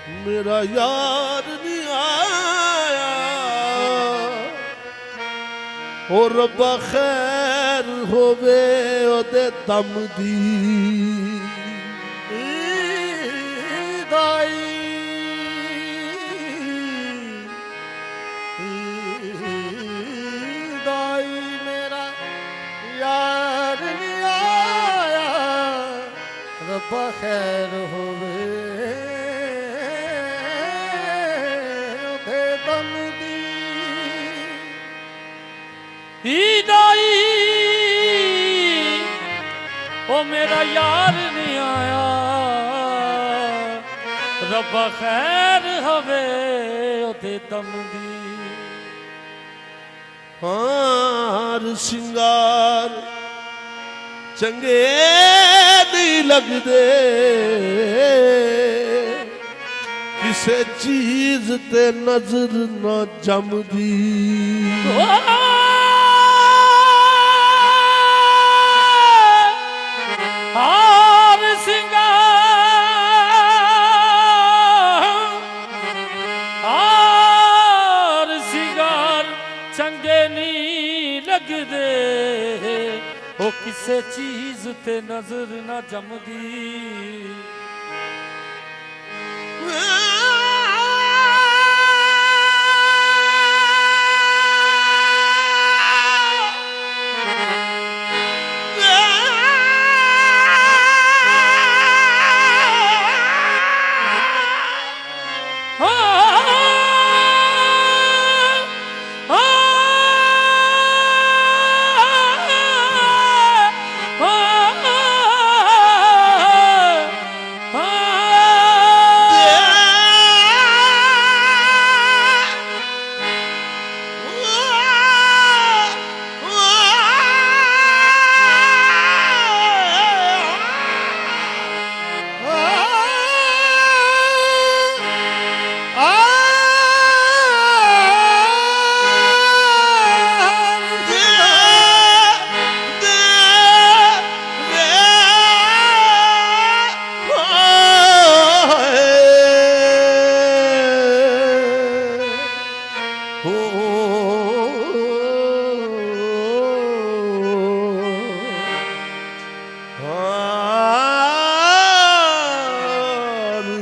मेरा यार नहीं आया और रब्बा खैर होवे ओदे दम दी दाई दाई मेरा यार नहीं आया रब्बा खैर होवे दाई ओ मेरा यार नहीं आया रब्बा खैर हवे ओदे दम दी हार सिंगार चंगे नहीं लगदे किसे चीज ते नजर न जमदी हार सिंगार चंगे नहीं लगदे ओ किसे चीज ते नजर ना जमदी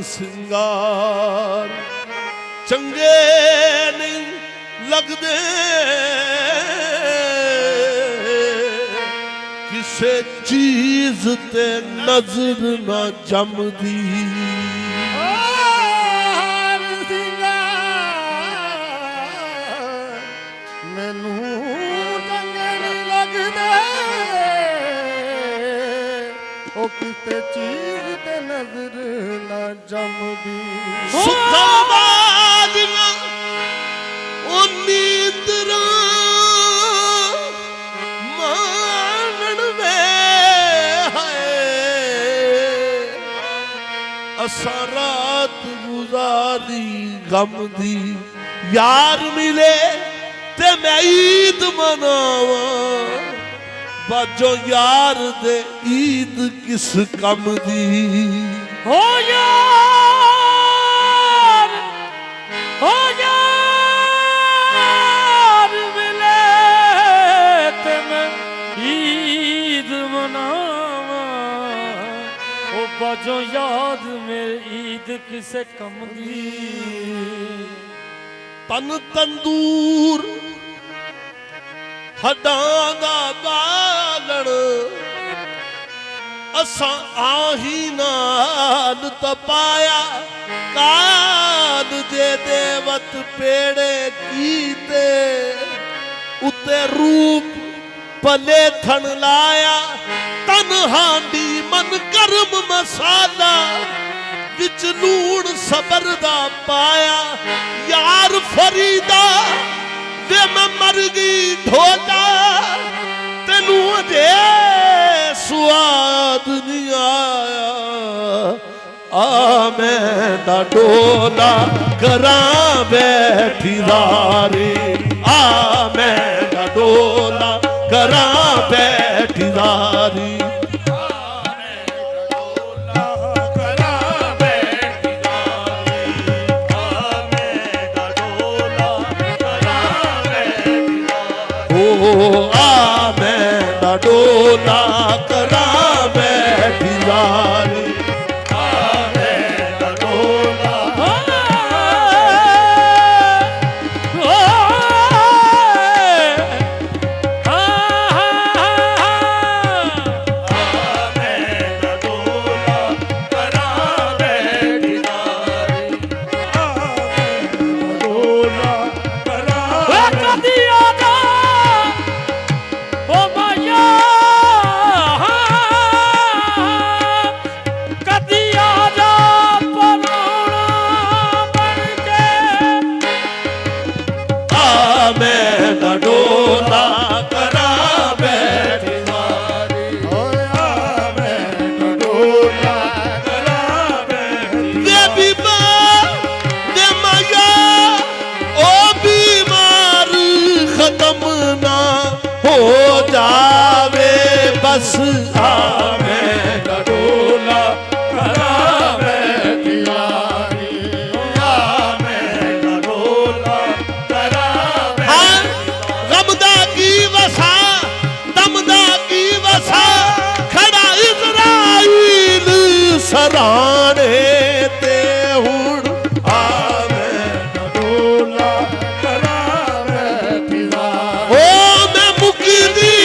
सिंगार चंगे नहीं लगदे किसे चीज ते नजर न जमदी मैनू चंगे नहीं लगदे ओ किते चीज ते नजर ना जमदी सुखा बादियां ओ नींदरा मानन वे हाय असा रात गुजारी गम दी यार मिले ते मैं ईद मनावा बाजो यार दे ईद किस कम दी हो यार मिले ते मैं ईद मनावा ओ बाजो याद में ईद किसे कम दी तन तंदूर हड्डां दा बालण असां आही नाल तपाया काल जे देवत पेड़े कीते उते रूप पले थन लाया तन हांडी मन कर्म मसाला विच लूण सबर दा पाया यार फरीदा वे मैं मर गई ढोला तेनू अजे स्वाद नहीं आया आ मैं दा डोला करा बैठी दारे आ मैं दा डोला करा बैठी दारी ਡੋਲਾ ਕਰਾਂ ਬੈਠੀ ਯਾਰੀ ਆਵੇਂ ਦਾ ਡੋਲਾ बस आवे दा डोला करा बैठी यारी आवे दा डोला करा गमदा की वसा दमदा की वसा खड़ा इज़राइल सराने ते हुण आवे दा डोला करा बैठी यारी ओ मैं मुकदी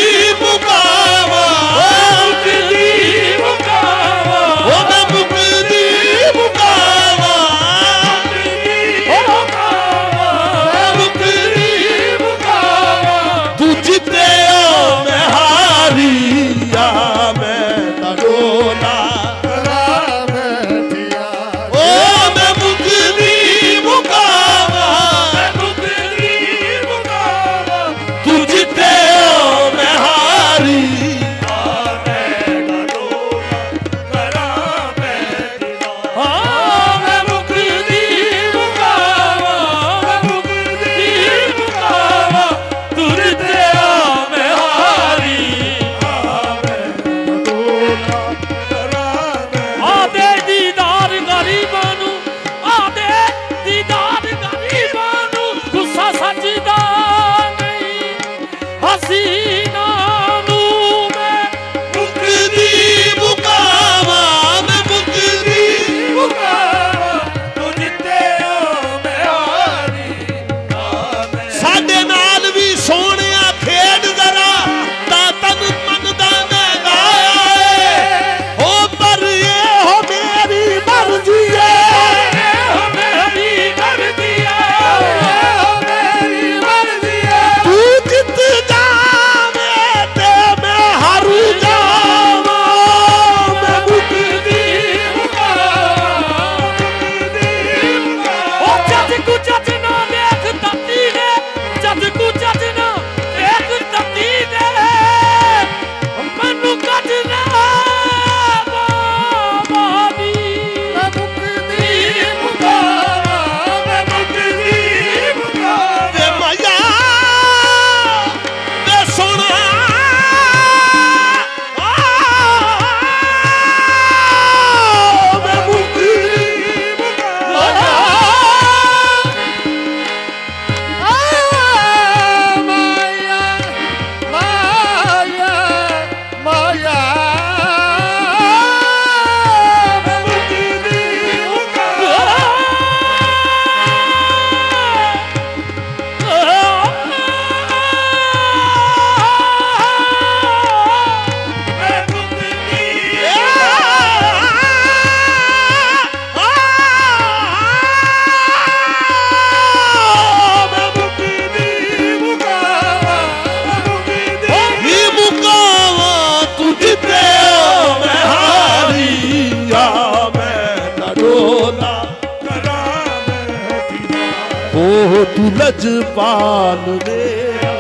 तू लजपाल मेरा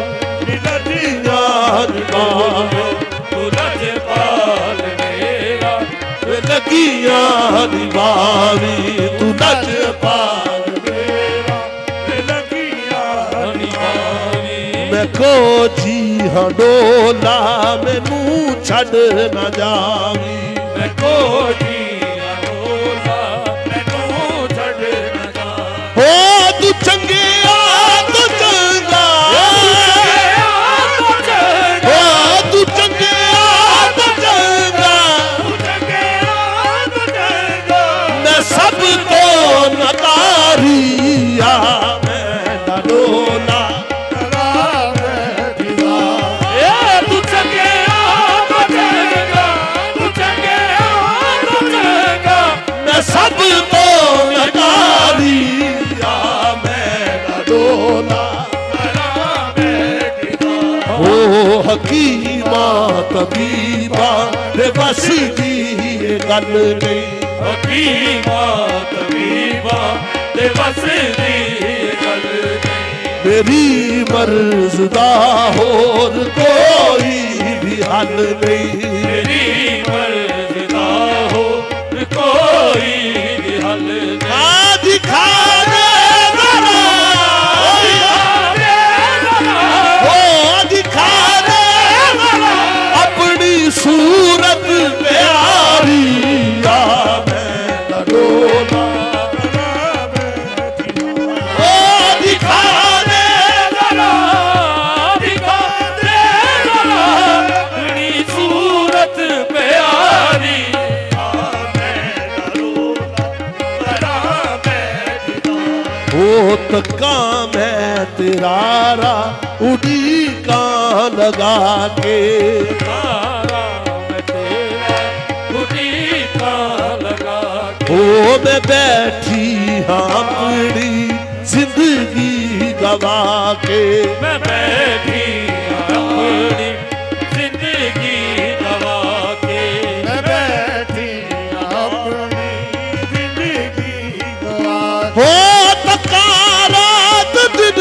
लगियां निभावे तू लजपाल मेरा लगियां निभावी तू लजपाल मेरा लगियां निभावी मैं को जी हडोला मैनू छड़ ना जावी मैं को जी हडोला मैनू छड़ ना जावी हो तू चंगे तू चंगे ਹਕੀਮਾਂ ਤਬੀਬਾਂ ਦੇ ਵਸ ਦੀ ਇਹ ਗੱਲ ਨਹੀਂ। ਹਕੀਮਾਂ ਤਬੀਬਾਂ ਦੇ ਵਸ ਦੀ ਗੱਲ ਨਹੀਂ। ਮੇਰੀ ਮਰਜ਼ ਦਾ ਹੋਰ ਕੋਈ ਵੀ ਹੱਲ ਨਹੀਂ। ਮੇਰੀ ਮਰਜ਼ ਦਾ ਹੋਰ ਕੋਈ ਵੀ ਹੱਲ ਨਹੀਂ। ਆ ਦਿਖਾ ਦੇ ਜ਼ਰਾ, ਉਹ ਦਿਖਾ ਦੇ ਜ਼ਰਾ ਆਪਣੀ ਸੂਰਤ ਪਿਆਰੀ ਆ ਮੈਂ ਡੋਲਾ। ਉਹ ਦਿਖਾ ਦੇ ਜ਼ਰਾ, ਦਿਖਾ ਦੇ ਜ਼ਰਾ ਆਪਣੀ ਸੂਰਤ ਪਿਆਰੀ। ਉਹ ਤੱਕਾਂ ਮੈਂ ਤੇਰਾ ਰਾਹ ਉਡੀਕਾਂ ਲਗਾ ਕੇ। ਤਾਰਾ ਮੈਂ ਤੇਰਾ ਉਡੀਕਾਂ ਲਗਾ ਕੇ। ਉਹ ਮੈਂ ਬੈਠੀ ਹਾਂ ਆਪਣੀ ਜ਼ਿੰਦਗੀ ਗਵਾ ਕੇ। ਮੈਂ ਬੈਠੀ ਆਪਣੀ ਜ਼ਿੰਦਗੀ ਗਵਾ ਕੇ। ਮੈਂ ਬੈਠੀ ਆਪਣੀ ਜ਼ਿੰਦਗੀ ਗਵਾ ਕੇ। ਹੋ ਤੱਕਾਂ ਰਾਤ ਦਿਨ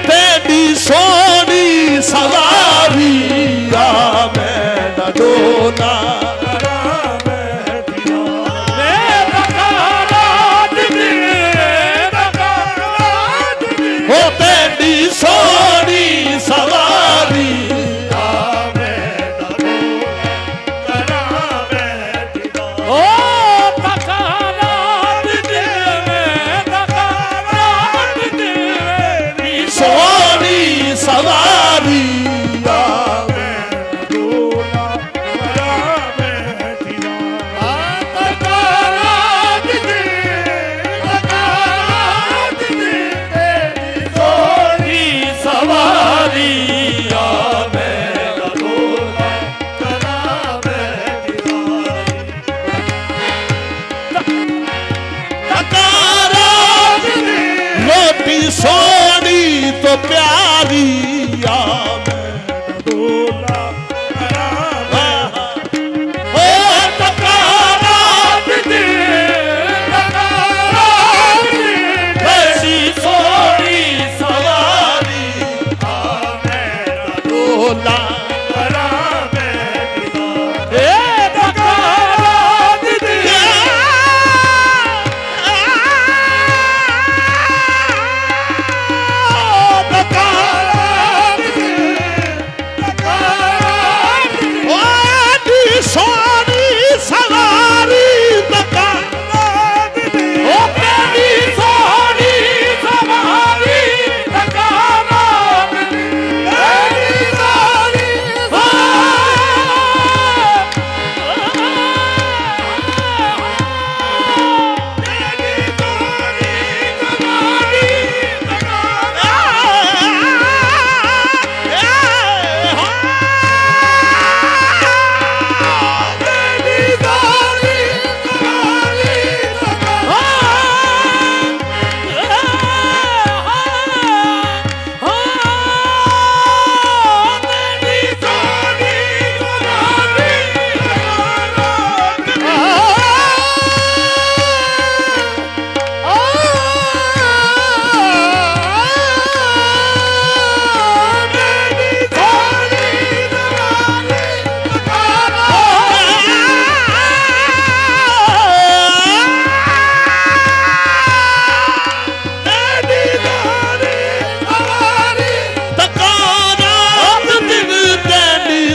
ਤੇਰੀ ਸੋਹਣੀ ਸਵਾਰੀ ਆ ਮੈਂ ਡੋਲਾ। ਹੋ ਤੇਰੀ ਸੋਹਣੀ ਸਵਾਰੀ ਸੋਹਣੀ ਸਵਾਰੀ ਆ ਮੈਂ ਡੋਲਾ। ਰੋਟੀ ਸੋਹਣੀ ਤੋਂ ਪਿਆਰੀ ਆ ਮੈਂ ਡੋਲਾ। ਐਸੀ ਸੋਹਣੀ ਸਵਾਰੀ ਆ ਮੈਂ ਡੋਲਾ।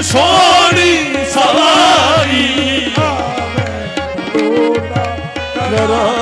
ਸੋਹਣੀ ਸਵਾਰੀ ਆ ਮੈਂ ਡੋਲਾ ਕਰਾਂ।